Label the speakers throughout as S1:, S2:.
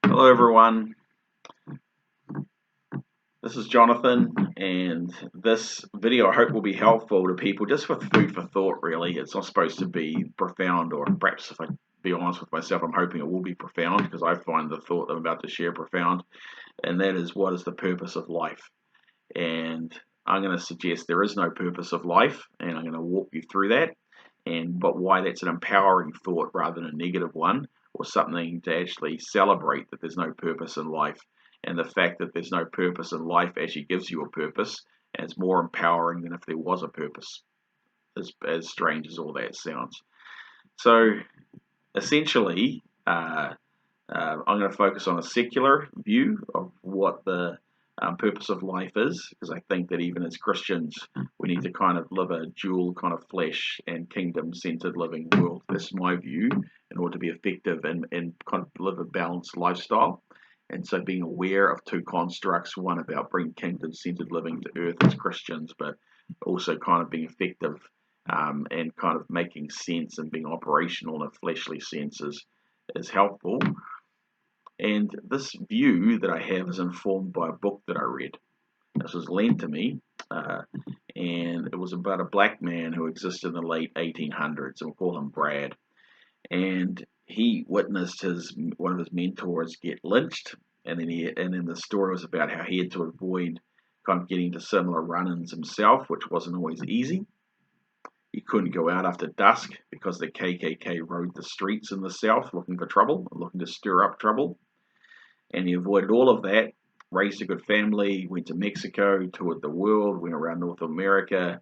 S1: Hello everyone, this is Jonathan, and this video I hope will be helpful to people just with food for thought. Really, it's not supposed to be profound, or perhaps if I be honest with myself, I'm hoping it will be profound because I find the thought that I'm about to share profound, and that is, what is the purpose of life? And I'm going to suggest there is no purpose of life, and I'm going to walk you through that, but why that's an empowering thought rather than a negative one, or something to actually celebrate that there's no purpose in life. And the fact that there's no purpose in life actually gives you a purpose, and it's more empowering than if there was a purpose, as strange as all that sounds. So essentially, I'm going to focus on a secular view of what the purpose of life is, because I think that even as Christians, we need to kind of live a dual kind of flesh and kingdom-centered living world. That's my view, in order to be effective and kind of live a balanced lifestyle. And so being aware of two constructs, one about bringing kingdom-centered living to earth as Christians, but also kind of being effective and kind of making sense and being operational in a fleshly sense is helpful. And this view that I have is informed by a book that I read. This was lent to me, and it was about a black man who existed in the late 1800s, and we'll call him Brad. And he witnessed one of his mentors get lynched, and then the story was about how he had to avoid kind of getting into similar run-ins himself, which wasn't always easy. He couldn't go out after dusk because the KKK rode the streets in the South looking for trouble, looking to stir up trouble. And he avoided all of that, raised a good family, went to Mexico, toured the world, went around North America,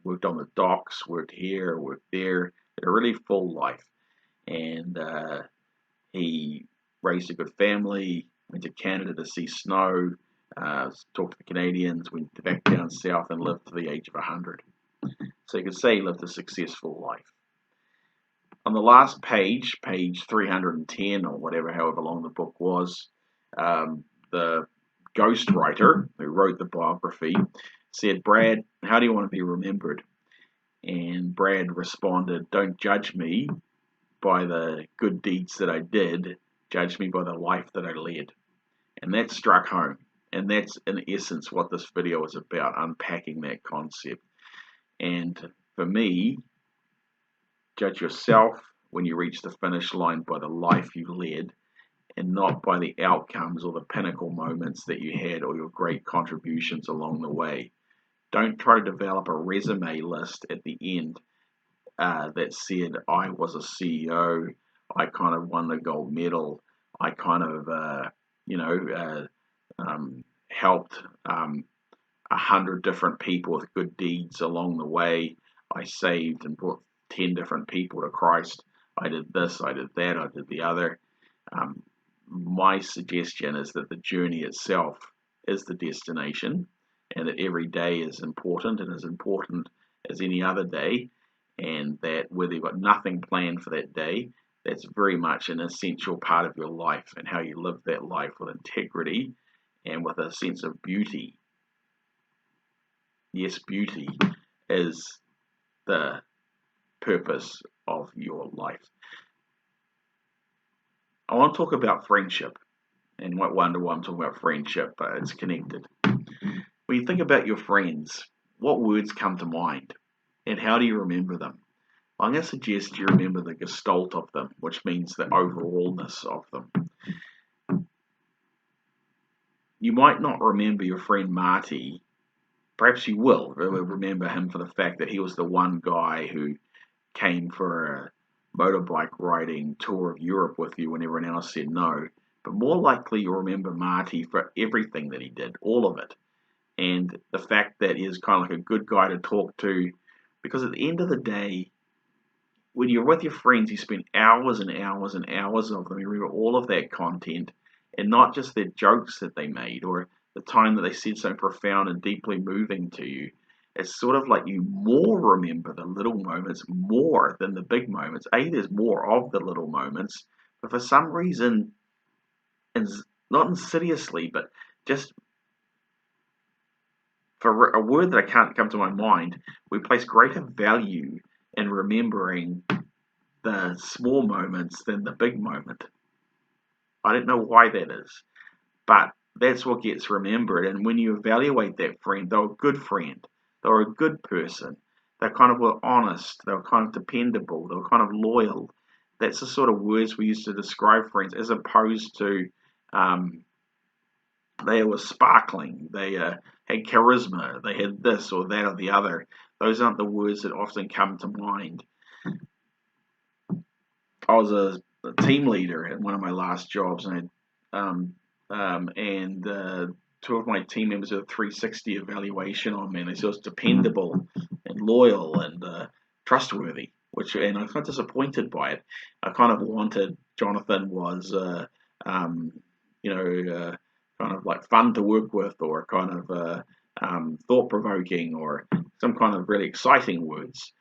S1: worked on the docks, worked here, worked there, had a really full life. And he raised a good family, went to Canada to see snow, talked to the Canadians, went back down south and lived to the age of 100. So you could say he lived a successful life. On the last page, page 310 or whatever, however long the book was, the ghostwriter who wrote the biography said, "Brad, how do you want to be remembered?" And Brad responded, "Don't judge me by the good deeds that I did, judge me by the life that I led." And that struck home. And that's in essence what this video is about, unpacking that concept. And for me, judge yourself when you reach the finish line by the life you led, and not by the outcomes or the pinnacle moments that you had or your great contributions along the way. Don't try to develop a resume list at the end that said, I was a CEO, I kind of won the gold medal, I kind of, helped 100 different people with good deeds along the way. I saved and brought 10 different people to Christ. I did this, I did that, I did the other. My suggestion is that the journey itself is the destination, and that every day is important and as important as any other day, and that whether you've got nothing planned for that day, that's very much an essential part of your life, and how you live that life with integrity and with a sense of beauty. Yes, beauty is the purpose of your life. I want to talk about friendship, and you might wonder why I'm talking about friendship, but it's connected. When you think about your friends, what words come to mind, and how do you remember them? I'm going to suggest you remember the gestalt of them, which means the overallness of them. You might not remember your friend Marty. Perhaps you will remember him for the fact that he was the one guy who came for a motorbike riding tour of Europe with you when everyone else said no. But more likely you'll remember Marty for everything that he did, all of it. And the fact that he's kind of like a good guy to talk to, because at the end of the day, when you're with your friends, you spend hours and hours and hours of them. You remember all of that content, and not just their jokes that they made or the time that they said something profound and deeply moving to you. It's sort of like you more remember the little moments more than the big moments. There's more of the little moments, but for some reason, and not insidiously, but just for a word that I can't come to my mind, we place greater value in remembering the small moments than the big moment. I don't know why that is, but that's what gets remembered. And when you evaluate that friend, they were a good friend, they were a good person, they kind of were honest, they were kind of dependable, they were kind of loyal. That's the sort of words we use to describe friends, as opposed to um, they were sparkling, they had charisma, they had this or that or the other. Those aren't the words that often come to mind. I was a team leader at one of my last jobs, and two of my team members did a 360 evaluation on me, and they said I was dependable and loyal and trustworthy. And I was kind of disappointed by it. I kind of wanted Jonathan was, you know, kind of like fun to work with, or kind of thought provoking, or some kind of really exciting words.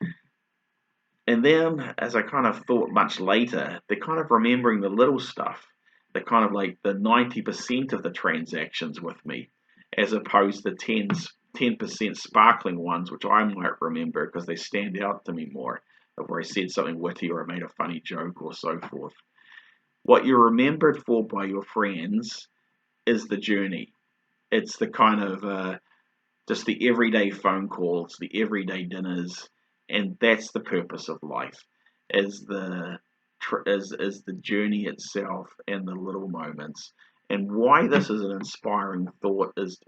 S1: And then, as I kind of thought much later, they're kind of remembering the little stuff. They're kind of like the 90% of the transactions with me, as opposed to 10% sparkling ones, which I might remember because they stand out to me more, where I said something witty or I made a funny joke or so forth. What you're remembered for by your friends is the journey. It's the kind of just the everyday phone calls, the everyday dinners, and that's the purpose of life, is the journey itself and the little moments. And why this is an inspiring thought is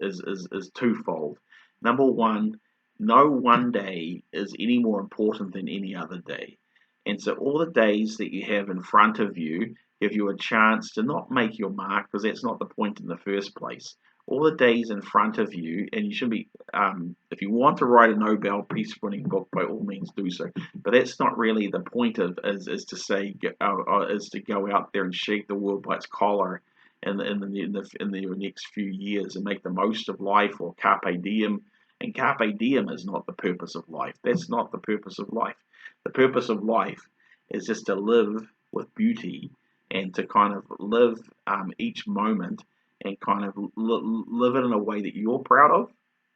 S1: twofold. Number one, no one day is any more important than any other day. And so all the days that you have in front of you give you a chance to not make your mark, because that's not the point in the first place. All the days in front of you, and you should be, if you want to write a Nobel Peace winning book, by all means do so. But that's not really the point of, is to say, is to go out there and shake the world by its collar in the next few years and make the most of life, or carpe diem. And carpe diem is not the purpose of life. That's not the purpose of life. The purpose of life is just to live with beauty, and to kind of live each moment, and kind of live it in a way that you're proud of,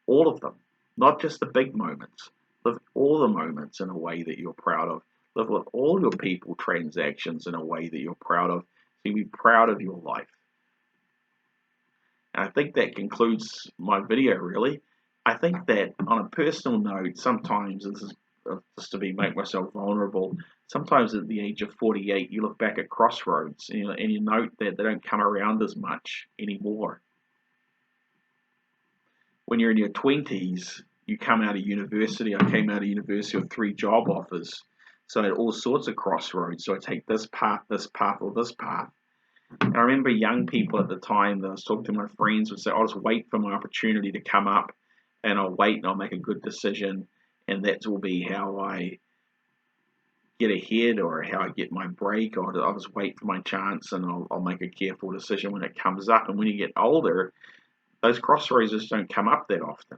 S1: all of them, not just the big moments. Live all the moments in a way that you're proud of. Live with all your people transactions in a way that you're proud of. So you be proud of your life. And I think that concludes my video, really. I think that on a personal note, sometimes, this is just to make myself vulnerable, sometimes at the age of 48, you look back at crossroads, and you note that they don't come around as much anymore. When you're in your 20s, you come out of university. I came out of university with 3 job offers. So I had all sorts of crossroads. So I take this path, or this path. And I remember young people at the time that I was talking to, my friends would say, I'll just wait for my opportunity to come up, and I'll wait and I'll make a good decision, and that will be how I get ahead, or how I get my break. Or I'll just wait for my chance, and I'll make a careful decision when it comes up. And when you get older, those crossroads just don't come up that often.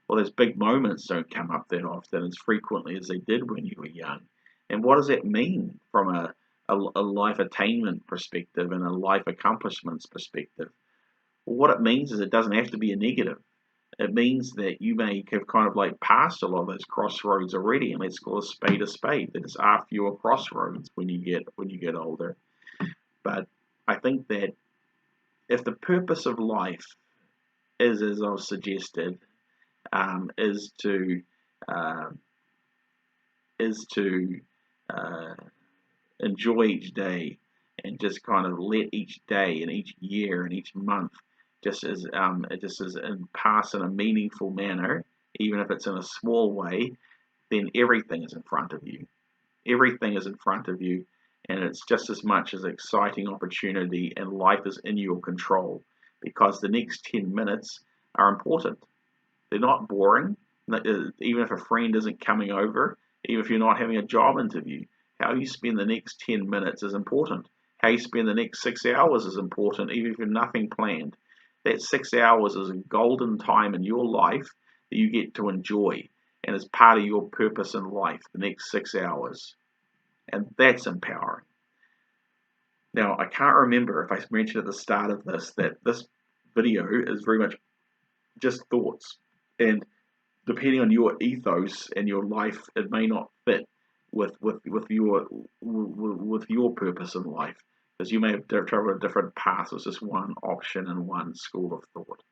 S1: Well, those big moments don't come up that often as frequently as they did when you were young. And what does that mean from a life attainment perspective and a life accomplishments perspective? Well, what it means is it doesn't have to be a negative. It means that you may have kind of like passed a lot of those crossroads already, and let's call a spade a spade. That is after your crossroads when you get older. But I think that if the purpose of life is, as I've suggested, is to uh, enjoy each day, and just kind of let each day and each year and each month just as pass in a meaningful manner, even if it's in a small way, then everything is in front of you. Everything is in front of you, and it's just as much as exciting opportunity, and life is in your control, because the next 10 minutes are important. They're not boring. Even if a friend isn't coming over, even if you're not having a job interview, how you spend the next 10 minutes is important. How you spend the next 6 hours is important, even if you have nothing planned. That 6 hours is a golden time in your life that you get to enjoy, and is part of your purpose in life, the next 6 hours. And that's empowering. Now, I can't remember if I mentioned at the start of this that this video is very much just thoughts. And depending on your ethos and your life, it may not fit with your purpose in life. because you may have traveled a different path. It's just one option and one school of thought.